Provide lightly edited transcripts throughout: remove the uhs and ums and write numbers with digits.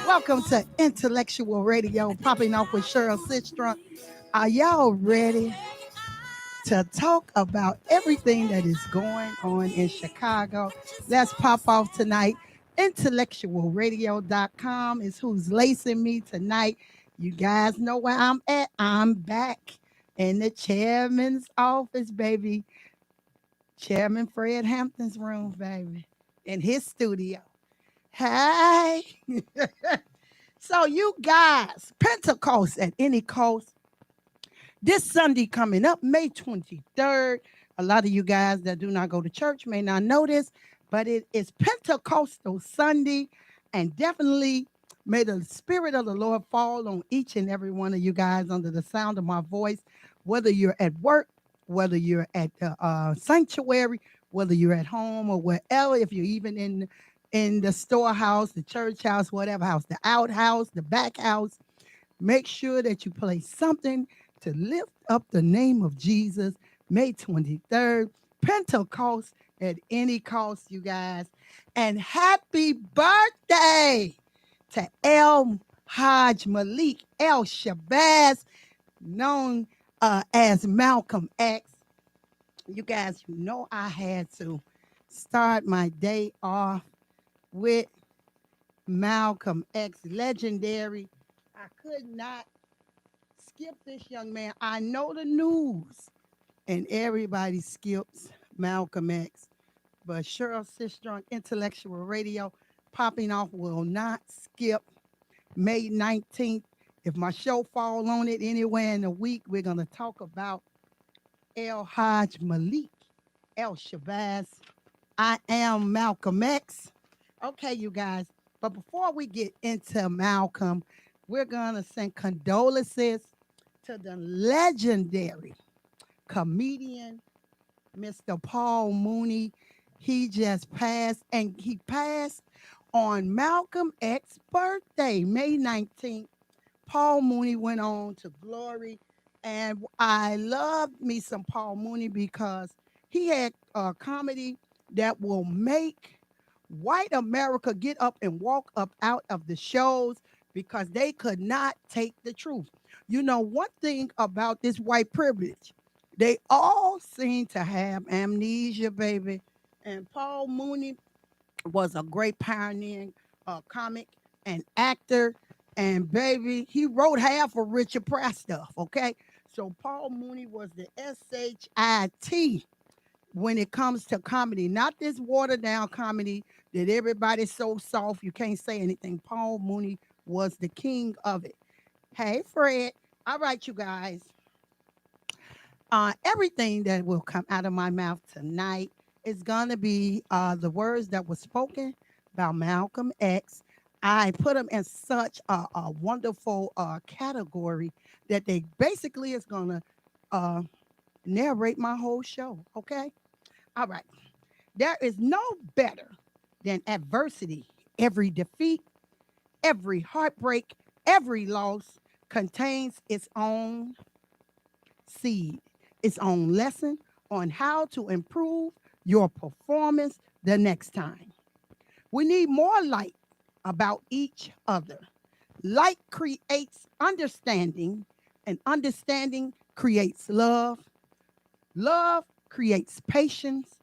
Welcome to Intellectual Radio, popping off with Cheryl Sistrunk. Are y'all ready to talk about everything that is going on in Chicago? Let's pop off tonight. IntellectualRadio.com is who's lacing me tonight. You guys know where I'm at. I'm back in the chairman's office, baby. Chairman Fred Hampton's room, baby, in his studio. Hey. So you guys, Pentecost at any cost. This Sunday coming up, May 23rd. A lot of you guys that do not go to church may not know this, but it is Pentecostal Sunday. And definitely may the Spirit of the Lord fall on each and every one of you guys under the sound of my voice, whether you're at work, whether you're at the sanctuary, whether you're at home or wherever, if you're even in the storehouse, the church house, whatever house, the outhouse, the back house. Make sure that you play something to lift up the name of Jesus. May 23rd, Pentecost at any cost, you guys. And happy birthday to El Hajj Malik El Shabazz, known as Malcolm X. You guys, you know I had to start my day off with Malcolm X, legendary. I could not skip this young man. I know the news, and everybody skips Malcolm X. But Cheryl Sistrunk, Intellectual Radio, popping off will not skip May 19th. If my show fall on it anywhere in the week, we're going to talk about El Hajj Malik, El Shabazz. I am Malcolm X. Okay, you guys, but before we get into Malcolm, we're going to send condolences to the legendary comedian, Mr. Paul Mooney. He just passed, and he passed on Malcolm X's birthday, May 19th. Paul Mooney went on to glory, and I loved me some Paul Mooney because he had a comedy that will make white America get up and walk up out of the shows because they could not take the truth. You know, one thing about this white privilege, they all seem to have amnesia, baby. And Paul Mooney was a great pioneering comic and actor. And baby, he wrote half of Richard Pryor stuff, okay? So Paul Mooney was the SHIT when it comes to comedy, not this watered down comedy that everybody's so soft you can't say anything. Paul Mooney was the king of it. Hey, Fred. All right, you guys. Everything that will come out of my mouth tonight is going to be the words that were spoken by Malcolm X. I put them in such a wonderful category that they basically is going to narrate my whole show, okay? All right. There is no better than adversity. Every defeat, every heartbreak, every loss contains its own seed, its own lesson on how to improve your performance the next time. We need more light about each other. Light creates understanding, and understanding creates love. Love creates patience,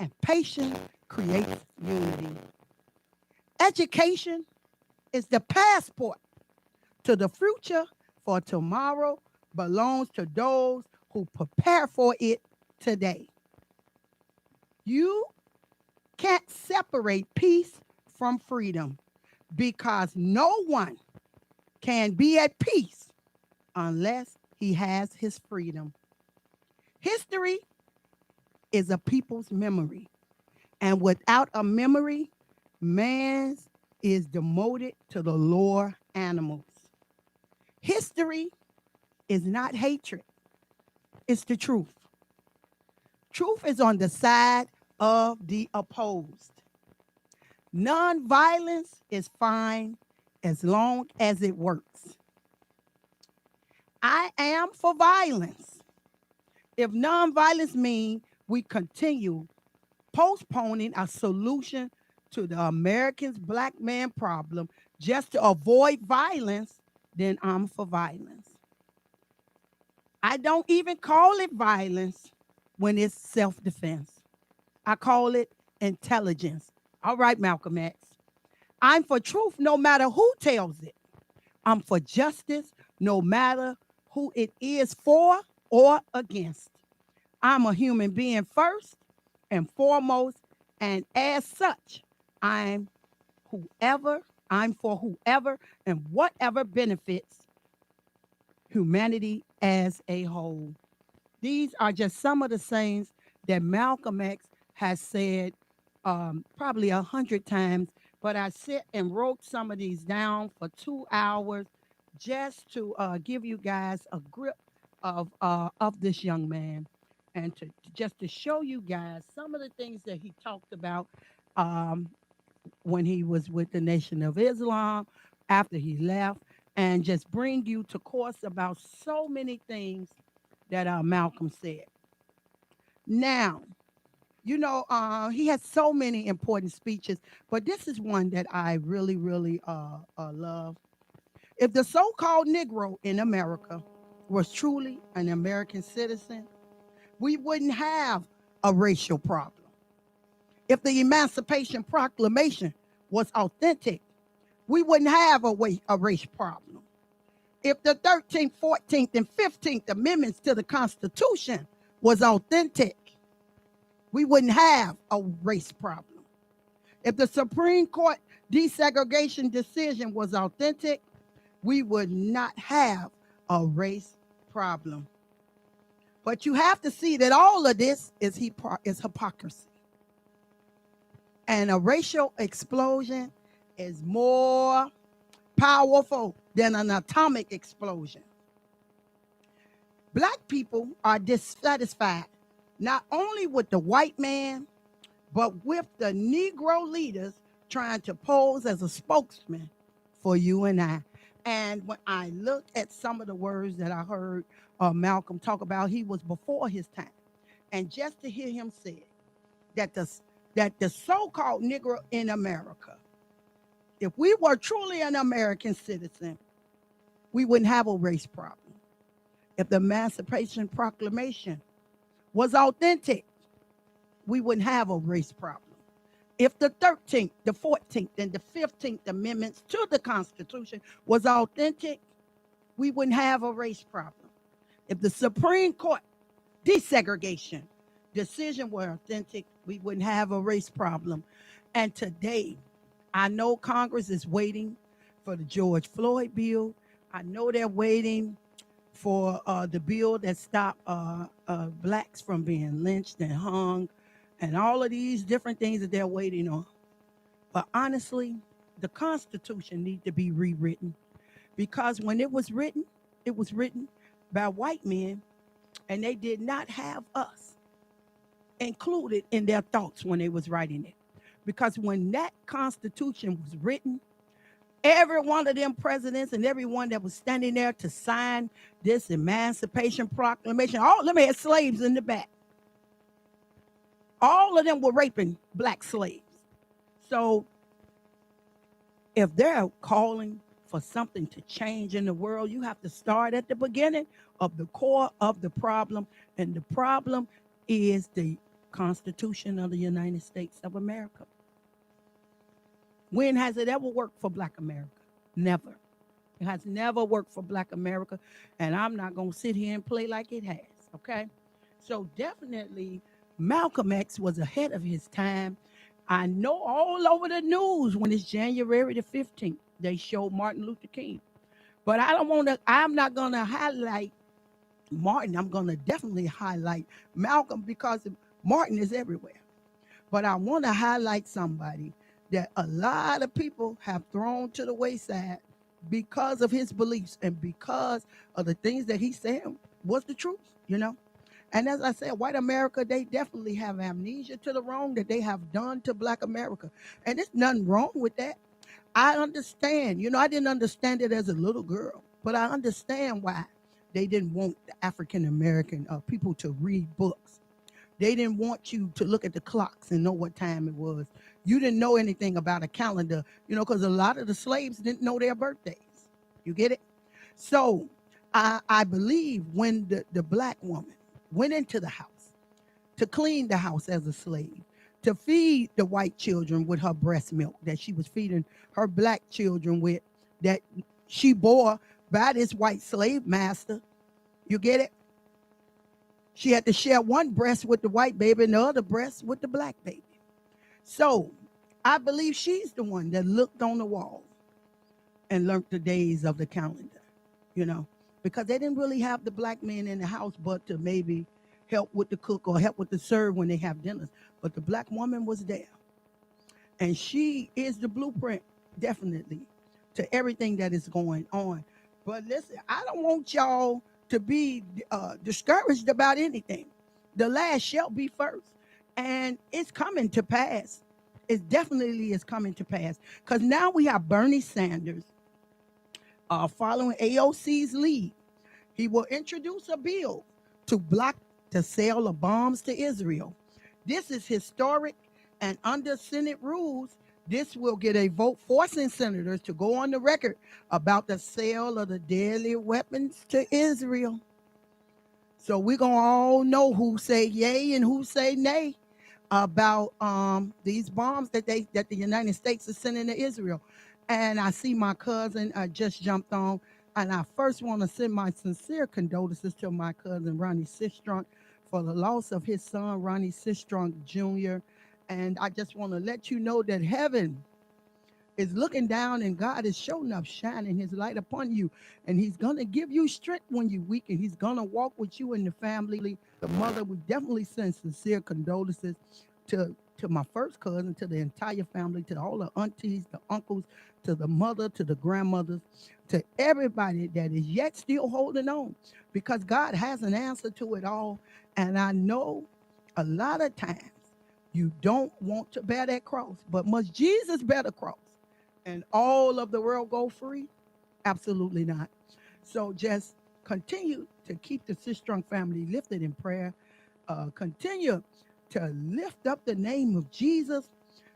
and patience creates unity. Education is the passport to the future, for tomorrow belongs to those who prepare for it today. You can't separate peace from freedom because no one can be at peace unless he has his freedom. History is a people's memory, and without a memory, man is demoted to the lower animals. History is not hatred, it's the truth. Truth is on the side of the opposed. Nonviolence is fine as long as it works. I am for violence. If nonviolence means we continue postponing a solution to the Americans' black man problem just to avoid violence, then I'm for violence. I don't even call it violence when it's self-defense. I call it intelligence. All right, Malcolm X. I'm for truth no matter who tells it. I'm for justice no matter who it is for or against. I'm a human being first and foremost, and as such, I'm whoever, I'm for whoever and whatever benefits humanity as a whole. These are just some of the sayings that Malcolm X has said probably 100 times, but I sit and wrote some of these down for 2 hours just to give you guys a grip of this young man, and to just to show you guys some of the things that he talked about um, when he was with the Nation of Islam, after he left, and just bring you to course about so many things that Malcolm said. Now, he has so many important speeches, but this is one that I really, really love. If the so called Negro in America was truly an American citizen, we wouldn't have a racial problem. If the Emancipation Proclamation was authentic, we wouldn't have a race problem. If the 13th, 14th, and 15th Amendments to the Constitution was authentic, we wouldn't have a race problem. If the Supreme Court desegregation decision was authentic, we would not have a race problem. But you have to see that all of this is hypocrisy. And a racial explosion is more powerful than an atomic explosion. Black people are dissatisfied not only with the white man, but with the Negro leaders trying to pose as a spokesman for you and I. And when I looked at some of the words that I heard Malcolm talk about, he was before his time. And just to hear him say that the so-called Negro in America, if we were truly an American citizen, we wouldn't have a race problem. If the Emancipation Proclamation was authentic, we wouldn't have a race problem. If the 13th, the 14th, and the 15th Amendments to the Constitution was authentic, we wouldn't have a race problem. If the Supreme Court desegregation decision were authentic, we wouldn't have a race problem. And today, I know Congress is waiting for the George Floyd bill. I know they're waiting for the bill that stopped blacks from being lynched and hung, and all of these different things that they're waiting on. But honestly, the Constitution needs to be rewritten, because when it was written by white men, and they did not have us included in their thoughts when they was writing it. Because when that Constitution was written, every one of them presidents and everyone that was standing there to sign this Emancipation Proclamation, all of them had slaves in the back. All of them were raping black slaves. So if they're calling for something to change in the world, you have to start at the beginning of the core of the problem. And the problem is the Constitution of the United States of America. When has it ever worked for Black America? Never. It has never worked for Black America, and I'm not going to sit here and play like it has, okay? So definitely, Malcolm X was ahead of his time. I know all over the news when it's January the 15th, they show Martin Luther King. But I'm not going to highlight Martin. I'm going to definitely highlight Malcolm, because Martin is everywhere. But I want to highlight somebody that a lot of people have thrown to the wayside because of his beliefs and because of the things that he said was the truth, And as I said, white America, they definitely have amnesia to the wrong that they have done to Black America. And there's nothing wrong with that. I understand. I didn't understand it as a little girl, but I understand why they didn't want the African American people to read books. They didn't want you to look at the clocks and know what time it was. you didn't know anything about a calendar, because a lot of the slaves didn't know their birthdays. You get it? So I believe when the black woman went into the house to clean the house as a slave, to feed the white children with her breast milk that she was feeding her black children with, that she bore by this white slave master. You get it? She had to share one breast with the white baby and the other breast with the black baby. So I believe she's the one that looked on the wall and learned the days of the calendar, because they didn't really have the black men in the house but to maybe help with the cook or help with the serve when they have dinners. But the black woman was there. And she is the blueprint, definitely, to everything that is going on. But listen, I don't want y'all to be discouraged about anything. The last shall be first. And it's coming to pass. It definitely is coming to pass. Because now we have Bernie Sanders following AOC's lead. He will introduce a bill to block the sale of bombs to Israel. This is historic, and under Senate rules, this will get a vote forcing senators to go on the record about the sale of the deadly weapons to Israel. So we're going to all know who say yay and who say nay about these bombs that the United States is sending to Israel. And I see my cousin just jumped on. And I first want to send my sincere condolences to my cousin, Ronnie Sistrunk, for the loss of his son, Ronnie Sistrunk Jr. And I just want to let you know that heaven is looking down and God is showing up, shining his light upon you. And he's going to give you strength when you're weak, and he's going to walk with you and the family. The mother, we definitely send sincere condolences to my first cousin, to the entire family, to all the aunties, the uncles, to the mother, to the grandmothers, to everybody that is yet still holding on, because God has an answer to it all. And I know a lot of times you don't want to bear that cross, but must Jesus bear the cross and all of the world go free? Absolutely not. So just continue to keep the Sistrunk family lifted in prayer. Continue to lift up the name of Jesus,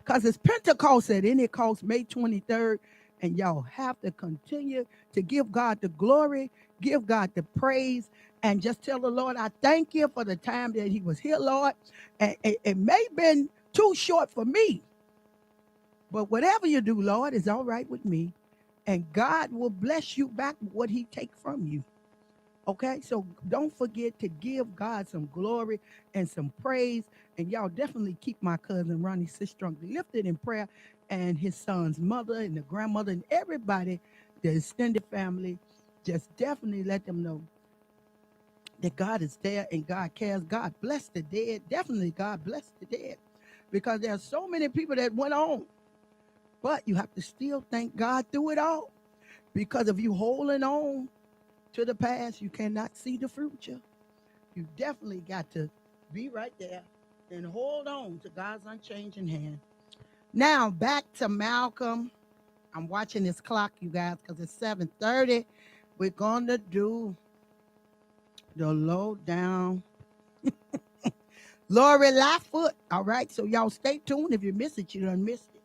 because it's Pentecost at any cost, May 23rd, and y'all have to continue to give God the glory, give God the praise, and just tell the Lord, I thank you for the time that he was here, Lord. And it may have been too short for me, but whatever you do, Lord, is all right with me. And God will bless you back what he takes from you. Okay, so don't forget to give God some glory and some praise. And y'all definitely keep my cousin Ronnie Sistrunk lifted in prayer, and his son's mother and the grandmother and everybody, the extended family. Just definitely let them know that God is there and God cares. God bless the dead. Definitely God bless the dead, because there are so many people that went on. But you have to still thank God through it all, because if you holding on to the past, you cannot see the future. You definitely got to be right there and hold on to God's unchanging hand. Now back to Malcolm. I'm watching this clock, you guys, because it's 7:30. We're going to do the lowdown. Lori Lightfoot. All right, so y'all stay tuned. If you miss it, you done missed it.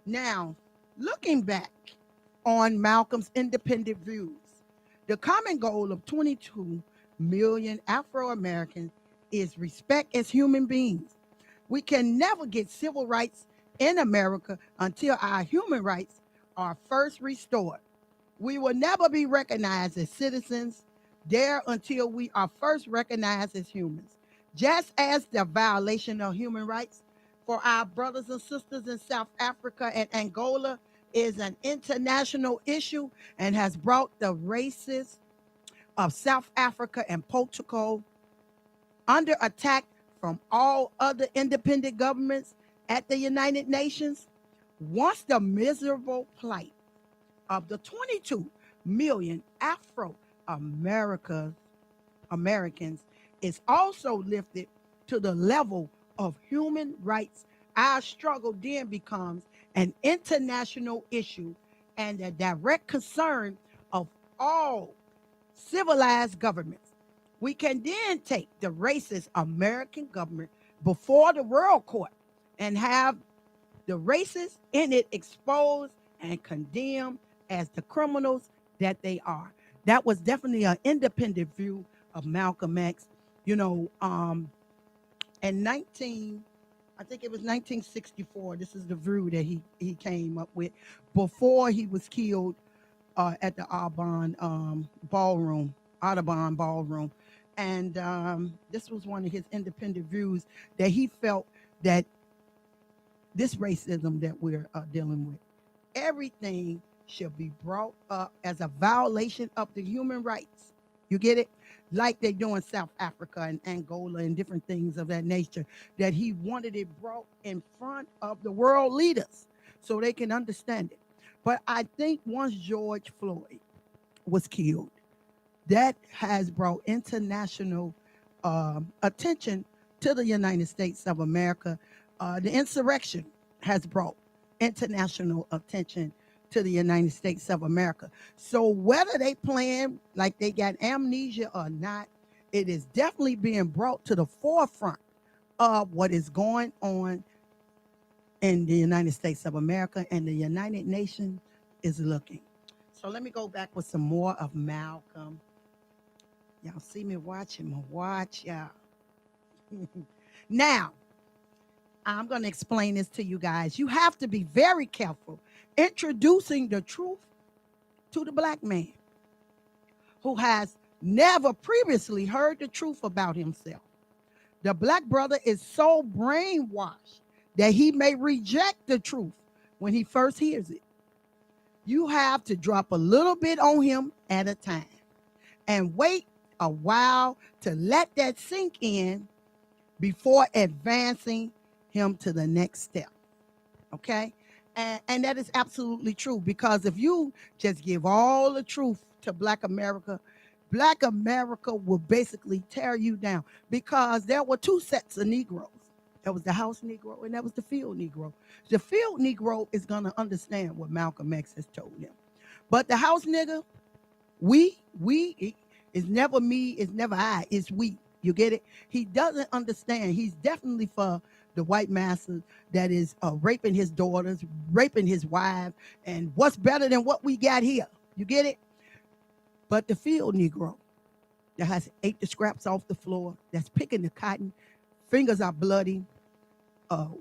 Now, looking back on Malcolm's independent views, the common goal of 22 million Afro-Americans is respect as human beings. We can never get civil rights in America until our human rights are first restored. We will never be recognized as citizens there until we are first recognized as humans. Just as the violation of human rights for our brothers and sisters in South Africa and Angola is an international issue and has brought the races of South Africa and Portugal under attack from all other independent governments at the United Nations. Once the miserable plight of the 22 million Americans is also lifted to the level of human rights, our struggle then becomes an international issue and a direct concern of all civilized governments. We can then take the racist American government before the world court and have The racists in it exposed and condemned as the criminals that they are. That was definitely an independent view of Malcolm X. You know, in 19, I think it was 1964. This is the view that he came up with before he was killed at the Audubon Ballroom. And this was one of his independent views that he felt that this racism that we're dealing with, everything should be brought up as a violation of the human rights. You get it? Like they do in South Africa and Angola and different things of that nature, that he wanted it brought in front of the world leaders so they can understand it. But I think once George Floyd was killed, that has brought international attention to the United States of America. The insurrection has brought international attention to the United States of America. So whether they plan like they got amnesia or not, it is definitely being brought to the forefront of what is going on in the United States of America, and the United Nations is looking. So let me go back with some more of Malcolm. Y'all see me watching, watch y'all. Now, I'm going to explain this to you guys. You have to be very careful introducing the truth to the black man who has never previously heard the truth about himself. The black brother is so brainwashed that he may reject the truth when he first hears it. You have to drop a little bit on him at a time and wait a while to let that sink in before advancing him to the next step. Okay? And that is absolutely true, because if you just give all the truth to Black America will basically tear you down, because there were two sets of Negroes. There was the house Negro and there was the field Negro. The field Negro is going to understand what Malcolm X has told him. But the house nigga, it's never me, it's never I, it's we. You get it? He doesn't understand. He's definitely for the white master that is raping his daughters, raping his wife, and what's better than what we got here? You get it? But the field Negro that has ate the scraps off the floor, that's picking the cotton, fingers are bloody,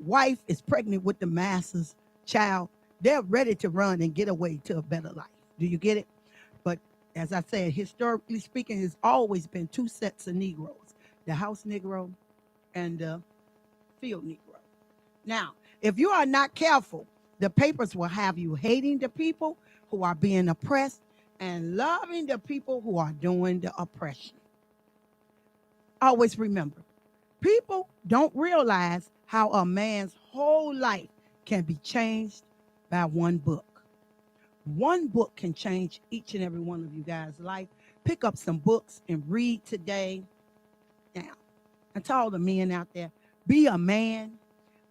wife is pregnant with the master's child, they're ready to run and get away to a better life. Do you get it? But as I said, historically speaking, there's always been two sets of Negroes, the house Negro and the field Negro. Now, if you are not careful, the papers will have you hating the people who are being oppressed and loving the people who are doing the oppression. Always remember, people don't realize how a man's whole life can be changed by one book. One book can change each and every one of you guys' life. Pick up some books and read today. Now, and to all the men out there, be a man.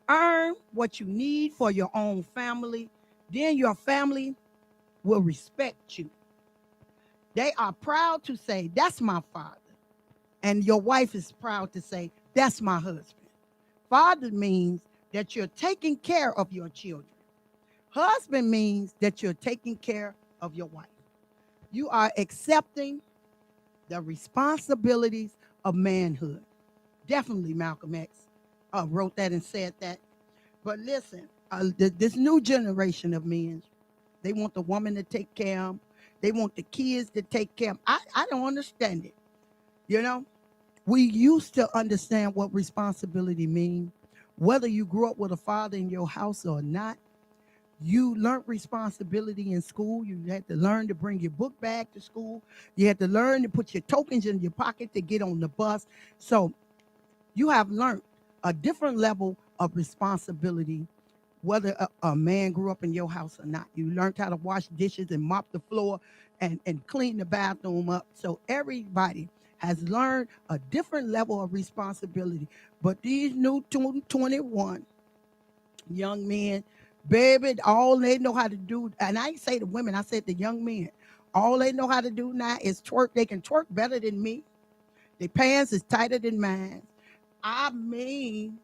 Earn what you need for your own family. Then your family will respect you. They are proud to say, that's my father. And your wife is proud to say, that's my husband. Father means that you're taking care of your children. Husband means that you're taking care of your wife. You are accepting the responsibilities of manhood. Definitely Malcolm X wrote that and said that. But listen, this new generation of men, they want the woman to take care of them. They want the kids to take care of them. I don't understand it. You know, we used to understand what responsibility means. Whether you grew up with a father in your house or not, you learned responsibility in school. You had to learn to bring your book bag to school. You had to learn to put your tokens in your pocket to get on the bus. So you have learned a different level of responsibility, whether a man grew up in your house or not. You learned how to wash dishes and mop the floor and clean the bathroom up. So everybody has learned a different level of responsibility. But these new 21 young men, baby, all they know how to do, and I ain't say the women, I said the young men, all they know how to do now is twerk. They can twerk better than me. Their pants is tighter than mine. I mean,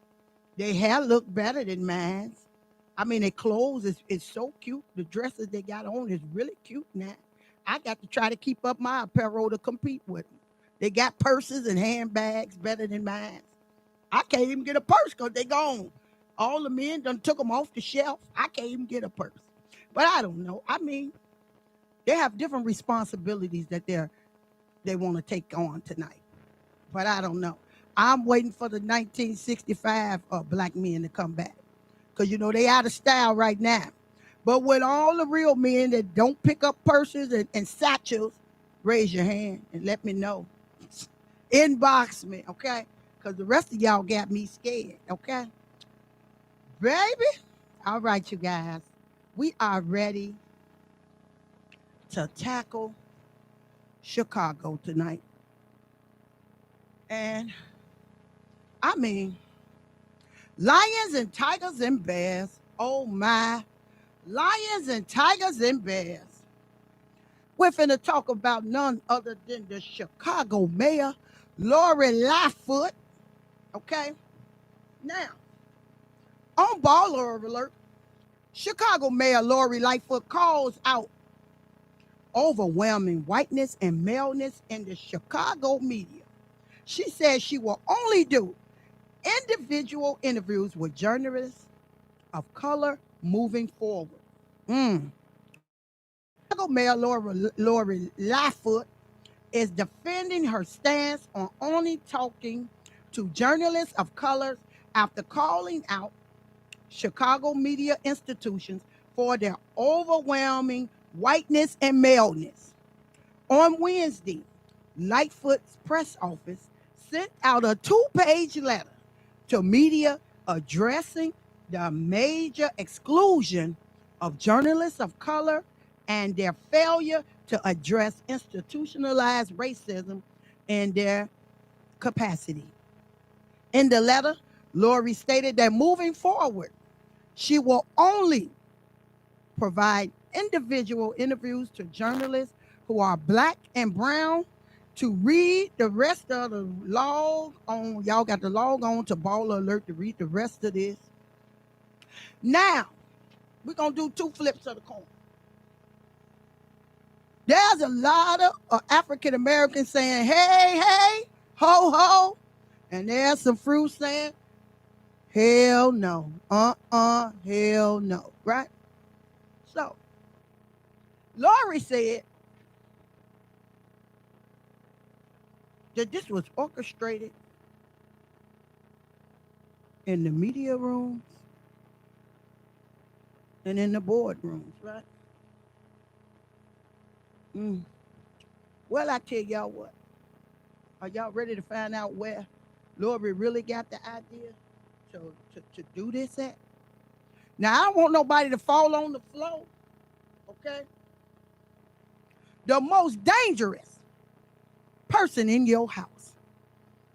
their hair look better than mine. I mean, their clothes is so cute. The dresses they got on is really cute now. I got to try to keep up my apparel to compete with them. They got purses and handbags better than mine. I can't even get a purse because they gone. All the men done took them off the shelf. I can't even get a purse. But I don't know. I mean, they have different responsibilities that they want to take on tonight. But I don't know. I'm waiting for the 1965 black men to come back. Because, they out of style right now. But with all the real men that don't pick up purses and satchels, raise your hand and let me know. Inbox me, okay? Because the rest of y'all got me scared, okay? Baby. All right, you guys. We are ready to tackle Chicago tonight. And, I mean, lions and tigers and bears. Oh, my. Lions and tigers and bears. We're finna talk about none other than the Chicago mayor, Lori Lightfoot. Okay? Now, on baller alert, Chicago Mayor Lori Lightfoot calls out overwhelming whiteness and maleness in the Chicago media. She says she will only do individual interviews with journalists of color moving forward. Chicago Mayor Lori Lightfoot is defending her stance on only talking to journalists of color after calling out Chicago media institutions for their overwhelming whiteness and maleness. On Wednesday, Lightfoot's press office sent out a 2-page letter to media addressing the major exclusion of journalists of color and their failure to address institutionalized racism in their capacity. In the letter, Lori stated that moving forward, she will only provide individual interviews to journalists who are black and brown. To read the rest of the log on, y'all got to log on to Baller Alert to read the rest of this. Now, we're going to do 2 flips of the coin. There's a lot of African Americans saying, hey, hey, ho, ho. And there's some fruit saying, hell no. Hell no. Right? So, Lori said that this was orchestrated in the media rooms and in the boardrooms, right? Well, I tell y'all what. Are y'all ready to find out where Lori really got the idea to do this at? Now, I don't want nobody to fall on the floor, okay? The most dangerous person in your house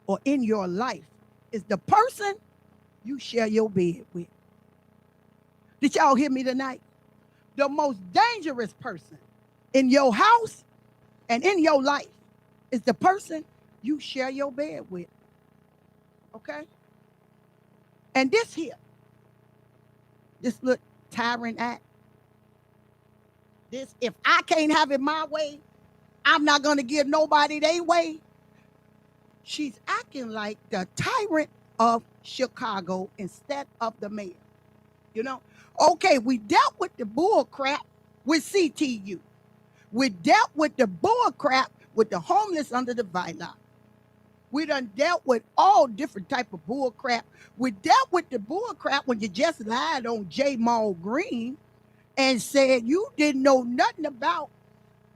or in your life is the person you share your bed with. Did y'all hear me tonight? The most dangerous person in your house and in your life is the person you share your bed with. Okay? And this little tyrant act, this, if I can't have it my way, I'm not going to give nobody their way. She's acting like the tyrant of Chicago instead of the mayor. Okay, we dealt with the bull crap with CTU. We dealt with the bull crap with the homeless under the viaduct. We done dealt with all different type of bull crap. We dealt with the bull crap when you just lied on J. Maul Green and said you didn't know nothing about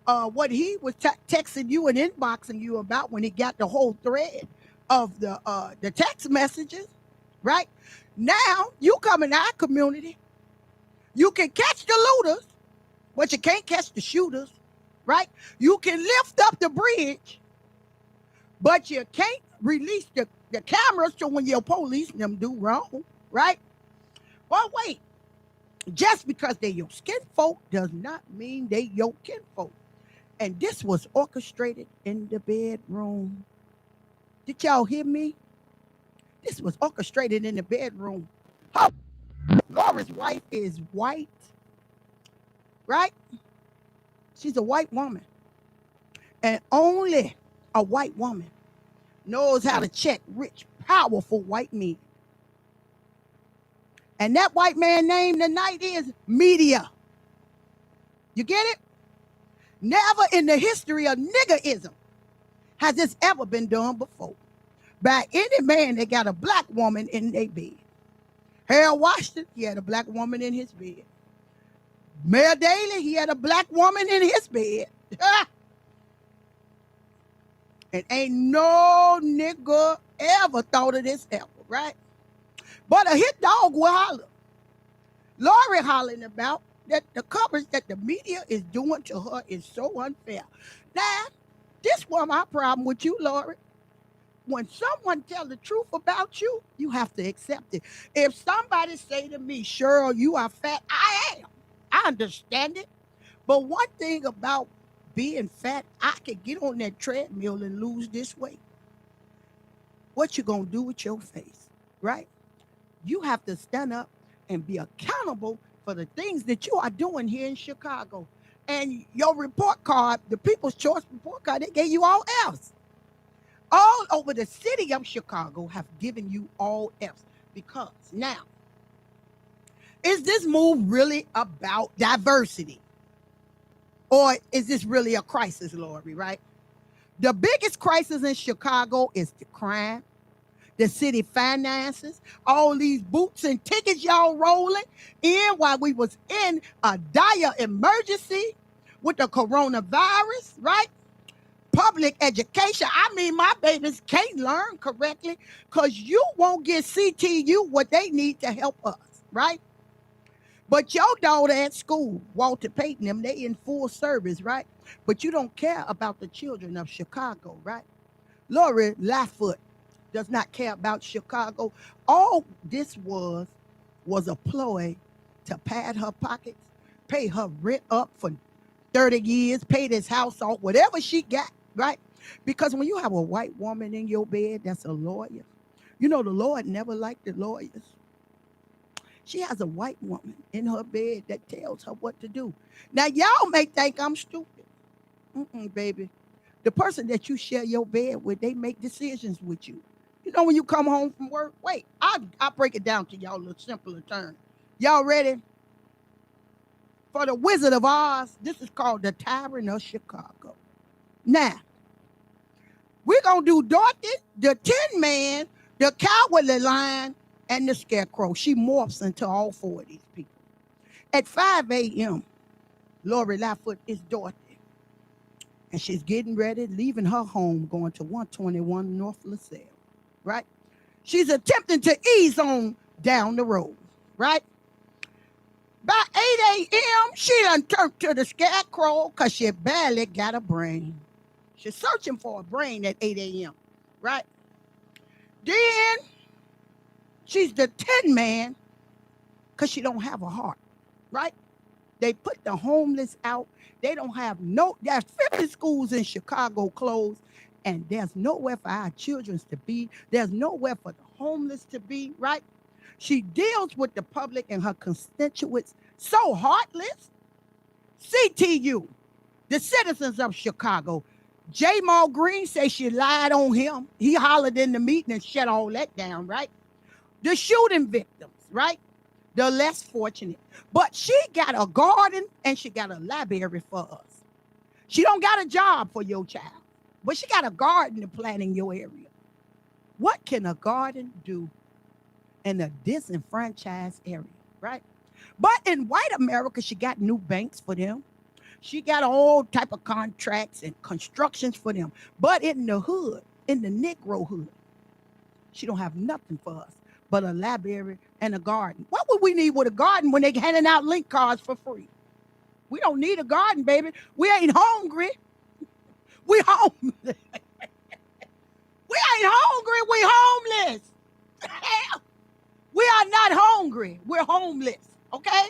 what he was texting you and inboxing you about when he got the whole thread of the text messages, right? Now you come in our community, you can catch the looters, but you can't catch the shooters, right? You can lift up the bridge, but you can't release the cameras to when your police them do wrong, right? Well, wait. Just because they're your skin folk does not mean they your kinfolk. And this was orchestrated in the bedroom. Did y'all hear me? This was orchestrated in the bedroom. Laura's wife is white, right? She's a white woman. And only a white woman knows how to check rich, powerful white men. And that white man name tonight is media. You get it? Never in the history of niggerism has this ever been done before by any man that got a black woman in their bed. Harold Washington, he had a black woman in his bed. Mayor Daley, he had a black woman in his bed. And ain't no nigga ever thought of this ever, right? But a hit dog will holler. Lori hollering about that the coverage that the media is doing to her is so unfair. Now, this was my problem with you, Lori. When someone tells the truth about you, you have to accept it. If somebody say to me, Cheryl, you are fat, I am. I understand it. But one thing about being fat, I could get on that treadmill and lose this weight. What you gonna do with your face, right? You have to stand up and be accountable for the things that you are doing here in Chicago. And your report card, the People's Choice report card, they gave you all F's. All over the city of Chicago have given you all F's. Because now, is this move really about diversity? Or is this really a crisis, Lori, right? The biggest crisis in Chicago is the crime, the city finances, all these boots and tickets y'all rolling in while we was in a dire emergency with the coronavirus, right? Public education. I mean, my babies can't learn correctly because you won't get CTU what they need to help us, right? But your daughter at school, Walter Payton, them, they in full service, right? But you don't care about the children of Chicago, right? Lori Lightfoot does not care about Chicago. All this was a ploy to pad her pockets, pay her rent up for 30 years, pay this house off, whatever she got, right? Because when you have a white woman in your bed that's a lawyer, you know the Lord never liked the lawyers. She has a white woman in her bed that tells her what to do. Now, y'all may think I'm stupid. Baby. The person that you share your bed with, they make decisions with you. You know when you come home from work? Wait, I'll break it down to y'all a little simpler term. Y'all ready? For the Wizard of Oz, this is called the Tyrant of Chicago. Now, we're going to do Dorothy, the Tin Man, the Cowardly Lion, and the Scarecrow. She morphs into all four of these people. At 5 a.m., Lori Lightfoot is Dorothy. And she's getting ready, leaving her home, going to 121 North LaSalle, right? She's attempting to ease on down the road, right? By 8 a.m., she done turned to the Scarecrow because she barely got a brain. She's searching for a brain at 8 a.m., right? Then she's the Tin Man because she don't have a heart, right? They put the homeless out. They don't have there's 50 schools in Chicago closed, and there's nowhere for our children to be. There's nowhere for the homeless to be, right? She deals with the public and her constituents so heartless. CTU, the citizens of Chicago. J. Mal Green says she lied on him. He hollered in the meeting and shut all that down, right? The shooting victims, right? The less fortunate. But she got a garden and she got a library for us. She don't got a job for your child, but she got a garden to plant in your area. What can a garden do in a disenfranchised area, right? But in white America, she got new banks for them. She got all type of contracts and constructions for them. But in the hood, in the Negro hood, she don't have nothing for us but a library and a garden. What would we need with a garden when they handing out link cards for free? We don't need a garden, baby. We ain't hungry. We homeless. We ain't hungry. We homeless. Hell, we are not hungry. We're homeless. Okay?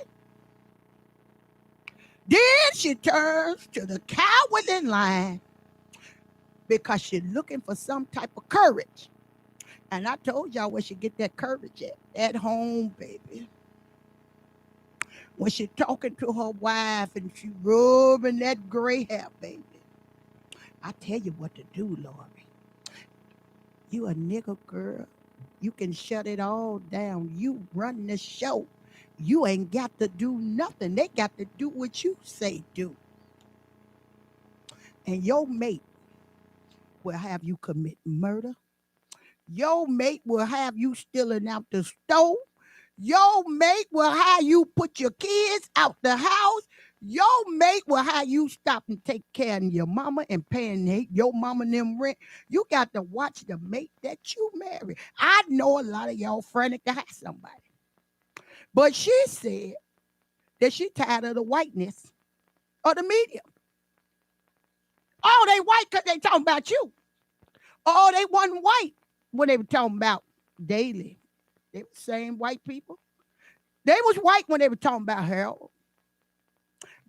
Then she turns to the Cowardly Lion because she's looking for some type of courage. And I told y'all where she get that courage at home, baby. when she talking to her wife and she rubbing that gray hair, baby. I tell you what to do, Lori. You a nigga girl. You can shut it all down. You run the show. You ain't got to do nothing. They got to do what you say do. And your mate will have you commit murder. Your mate will have you stealing out the store. Your mate will have you put your kids out the house. Your mate will have you stop and take care of your mama and paying your mama them rent. You got to watch the mate that you marry. I know a lot of y'all frantic to have somebody. But she said that she tired of the whiteness of the media. Oh, they white because they talking about you. Oh, they wasn't white when they were talking about Daily. They were same white people. They was white when they were talking about Harold.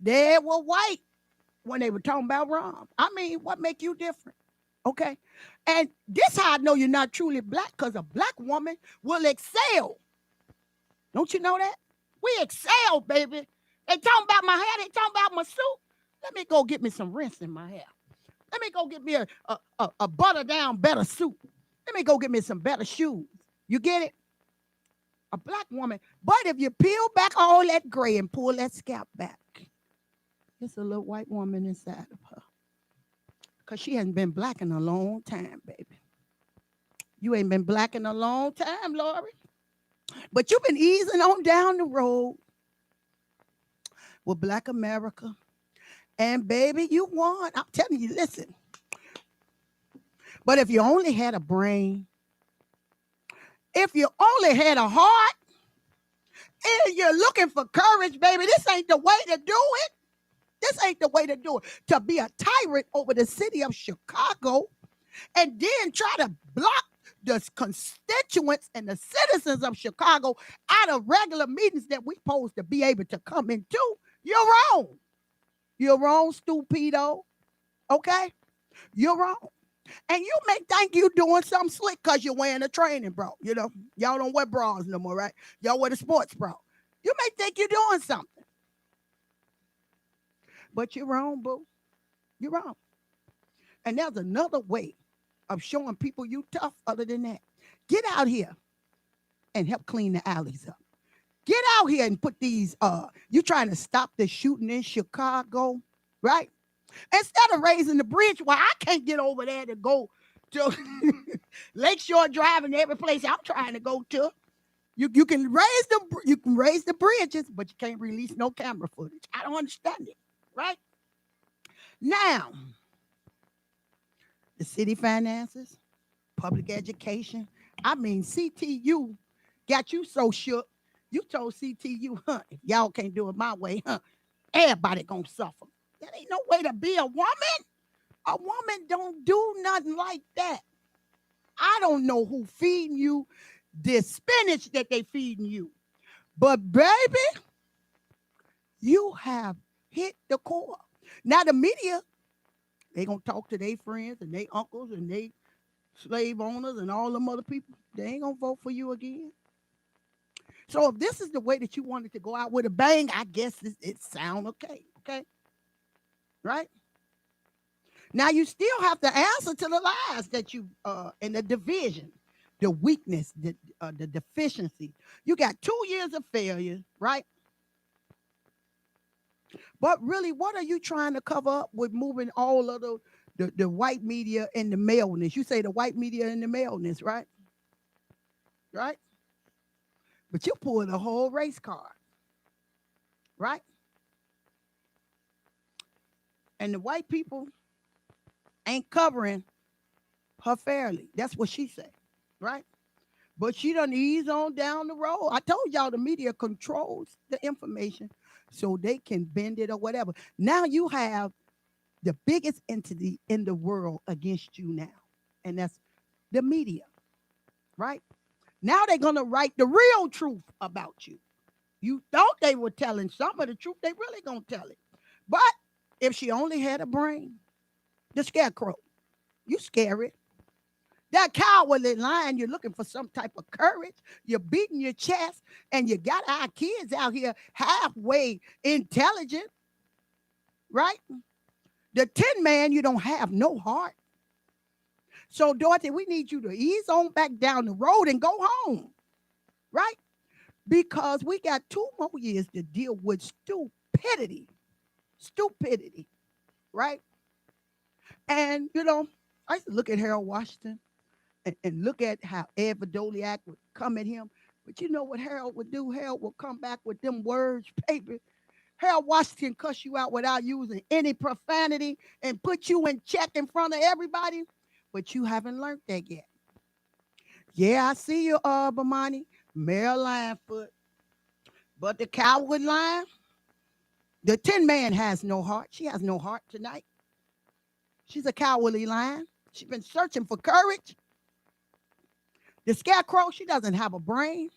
They were white when they were talking about Ron. I mean, what make you different? Okay? And this how I know you're not truly black, because a black woman will excel. Don't you know that? We excel, baby. They talking about my hair. They talking about my suit. Let me go get me some rinse in my hair. Let me go get me a butter down better suit. Let me go get me some better shoes. You get it? A black woman. But if you peel back all that gray and pull that scalp back, it's a little white woman inside of her. Because she hasn't been black in a long time, baby. You ain't been black in a long time, Lori. But you've been easing on down the road with Black America. And, baby, you won. I'm telling you, listen. But if you only had a brain, if you only had a heart, and you're looking for courage, baby, this ain't the way to do it. This ain't the way to do it. To be a tyrant over the city of Chicago and then try to block the constituents and the citizens of Chicago out of regular meetings that we're supposed to be able to come into, you're wrong. You're wrong, stupido. Okay? You're wrong. And you may think you're doing something slick because you're wearing a training bra. You know, y'all don't wear bras no more, right? Y'all wear the sports bra. You may think you're doing something. But you're wrong, boo. You're wrong. And there's another way of showing people you tough other than that. Get out here and help clean the alleys up. Get out here and put these, you trying to stop the shooting in Chicago, right? Instead of raising the bridge, well, I can't get over there to go to Lakeshore Drive and every place I'm trying to go to. You can raise the bridges, but you can't release no camera footage. I don't understand it, right? Now, the city finances, public education. I mean, CTU got you so shook. You told CTU, if y'all can't do it my way, everybody gonna suffer. That ain't no way to be a woman. A woman don't do nothing like that. I don't know who feeding you this spinach that they feeding you. But baby, you have hit the core. Now the media, they gonna talk to their friends and their uncles and their slave owners and all them other people. They ain't gonna vote for you again. So if this is the way that you wanted to go out with a bang, I guess it sound okay. Okay? Right? Now you still have to answer to the lies that you and the division, the weakness, the deficiency. You got 2 years of failure, right? But really, what are you trying to cover up with moving all of the white media and the maleness? You say the white media and the maleness, right? Right? But you pulled a whole race card, right? And the white people ain't covering her fairly. That's what she said, right? But she done ease on down the road. I told y'all the media controls the information so they can bend it or whatever. Now you have the biggest entity in the world against you now, and that's the media, right? Now they're going to write the real truth about you. You thought they were telling some of the truth. They really going to tell it. But if she only had a brain, the scarecrow, you scary. That cowardly lion, you're looking for some type of courage. You're beating your chest, and you got our kids out here halfway intelligent, right? The Tin Man, you don't have no heart. So, Dorothy, we need you to ease on back down the road and go home, right? Because we got 2 more years to deal with stupidity. Stupidity, right? And, I used to look at Harold Washington and look at how Ed Vadoliak would come at him. But you know what Harold would do? Harold would come back with them words, paper. Harold Washington cuss you out without using any profanity and put you in check in front of everybody. But you haven't learned that yet. Yeah, I see you, Bomani, Mayor Lionfoot. But the coward lion, the Tin Man has no heart. She has no heart tonight. She's a cowardly lion. She's been searching for courage. The Scarecrow, she doesn't have a brain.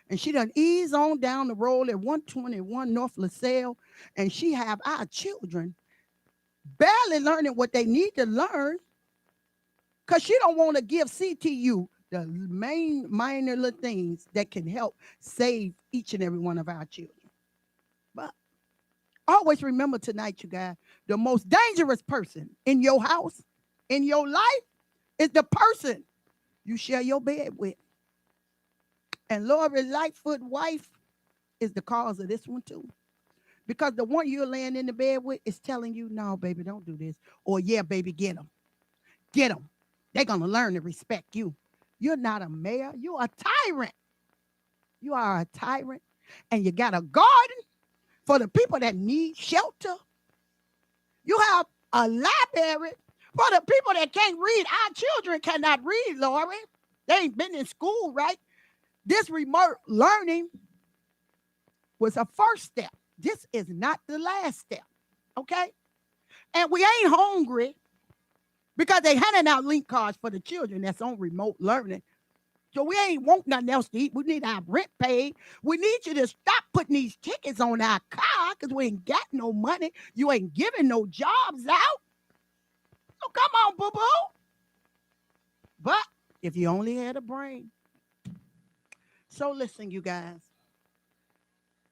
And she done ease on down the road at 121 North LaSalle. And she have our children barely learning what they need to learn because she don't want to give CTU the main minor little things that can help save each and every one of our children. But always remember tonight, you guys, the most dangerous person in your house, in your life, is the person you share your bed with. And Lori Lightfoot's wife is the cause of this one too. Because the one you're laying in the bed with is telling you, no, baby, don't do this. Or, yeah, baby, get them. Get them. They're going to learn to respect you. You're not a mayor. You're a tyrant. You are a tyrant. And you got a garden for the people that need shelter. You have a library for the people that can't read. Our children cannot read, Lori. They ain't been in school, right? This remote learning was a first step. This is not the last step, okay? And we ain't hungry because they handing out link cards for the children that's on remote learning. So we ain't want nothing else to eat. We need our rent paid. We need you to stop putting these tickets on our car because we ain't got no money. You ain't giving no jobs out. So come on, boo-boo. But if you only had a brain. So listen, you guys.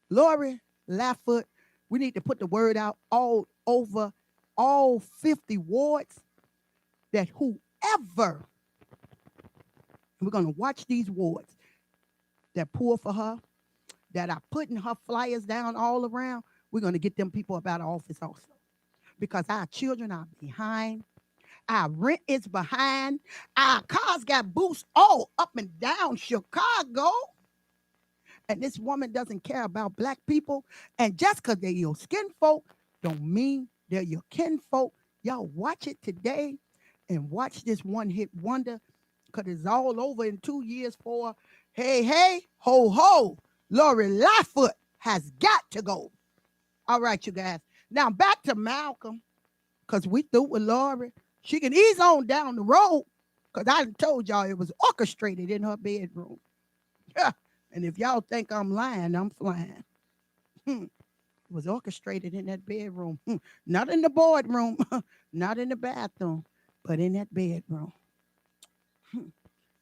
Lori Lightfoot, we need to put the word out all over all 50 wards that whoever, we're going to watch these wards that pull for her, that are putting her flyers down all around, we're going to get them people up out of office also. Because our children are behind. Our rent is behind. Our cars got boosts all up and down Chicago. And this woman doesn't care about black people. And just because they're your skin folk don't mean they're your kinfolk. Y'all watch it today and watch this one-hit wonder because it's all over in 2 years for, hey, hey, ho, ho, Lori Lightfoot has got to go. All right, you guys. Now back to Malcolm because we through with Lori. She can ease on down the road because I told y'all it was orchestrated in her bedroom. And if y'all think I'm lying, I'm flying. It was orchestrated in that bedroom. Not in the boardroom, not in the bathroom, but in that bedroom.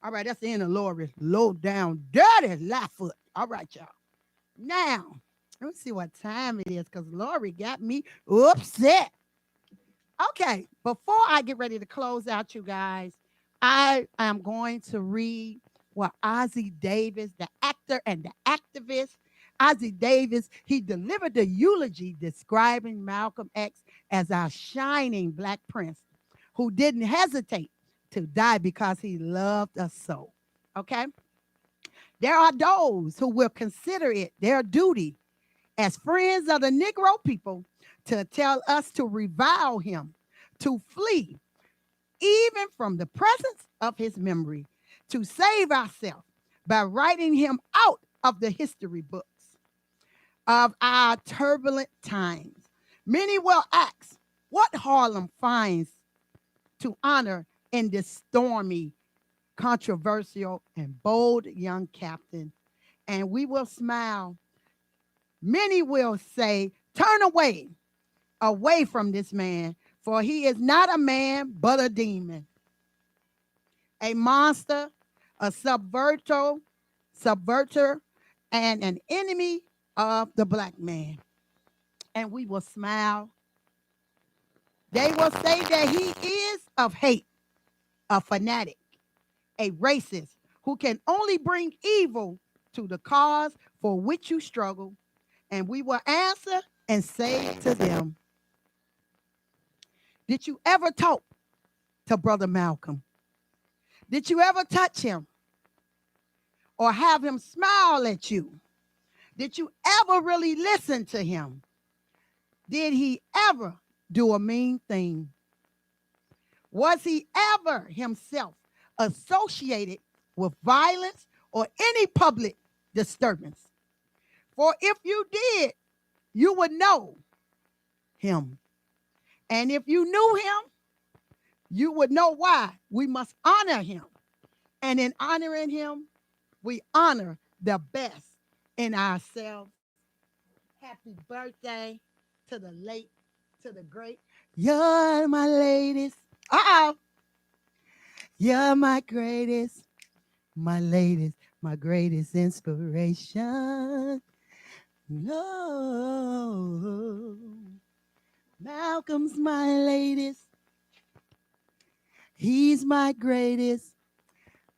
All right, that's the end of Lori. Low down, dirty Lightfoot. All right, y'all. Now, let's see what time it is because Lori got me upset. Okay, before I get ready to close out, you guys, I am going to read what Ossie Davis, the actor and the activist, Ossie Davis, he delivered the eulogy describing Malcolm X as our shining black prince who didn't hesitate to die because he loved us so. Okay? There are those who will consider it their duty as friends of the Negro people to tell us to revile him, to flee, even from the presence of his memory, to save ourselves by writing him out of the history books of our turbulent times. Many will ask what Harlem finds to honor in this stormy, controversial, and bold young captain. And we will smile. Many will say, turn away from this man, for he is not a man, but a demon. a monster, a subverter, and an enemy of the black man. And we will smile. They will say that he is of hate, a fanatic, a racist who can only bring evil to the cause for which you struggle. And we will answer and say to them, did you ever talk to Brother Malcolm? Did you ever touch him or have him smile at you? Did you ever really listen to him? Did he ever do a mean thing? Was he ever himself associated with violence or any public disturbance? For if you did, you would know him. And if you knew him, you would know why we must honor him. And in honoring him, we honor the best in ourselves. Happy birthday to the late, to the great. You're my latest. Uh-oh. You're my greatest, my latest, my greatest inspiration. No. Malcolm's my latest. He's my greatest,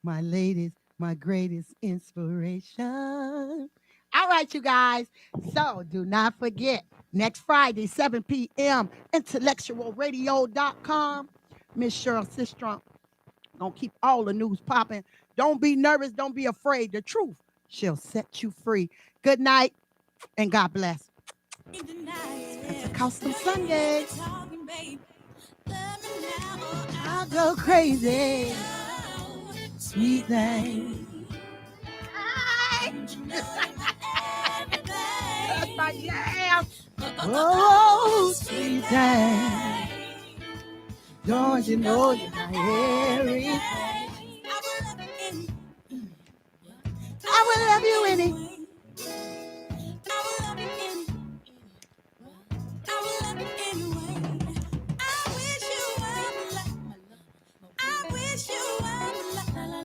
my latest, my greatest inspiration. All right, you guys. So do not forget, next Friday, 7 p.m., IntellectualRadio.com. Miss Cheryl Sistrunk gonna keep all the news popping. Don't be nervous. Don't be afraid. The truth shall set you free. Good night, and God bless. It's a custom Sunday. I'll go crazy. Sweet thing. That's my jam. Oh, sweet thing. Don't you know you're my everything? I will love you any.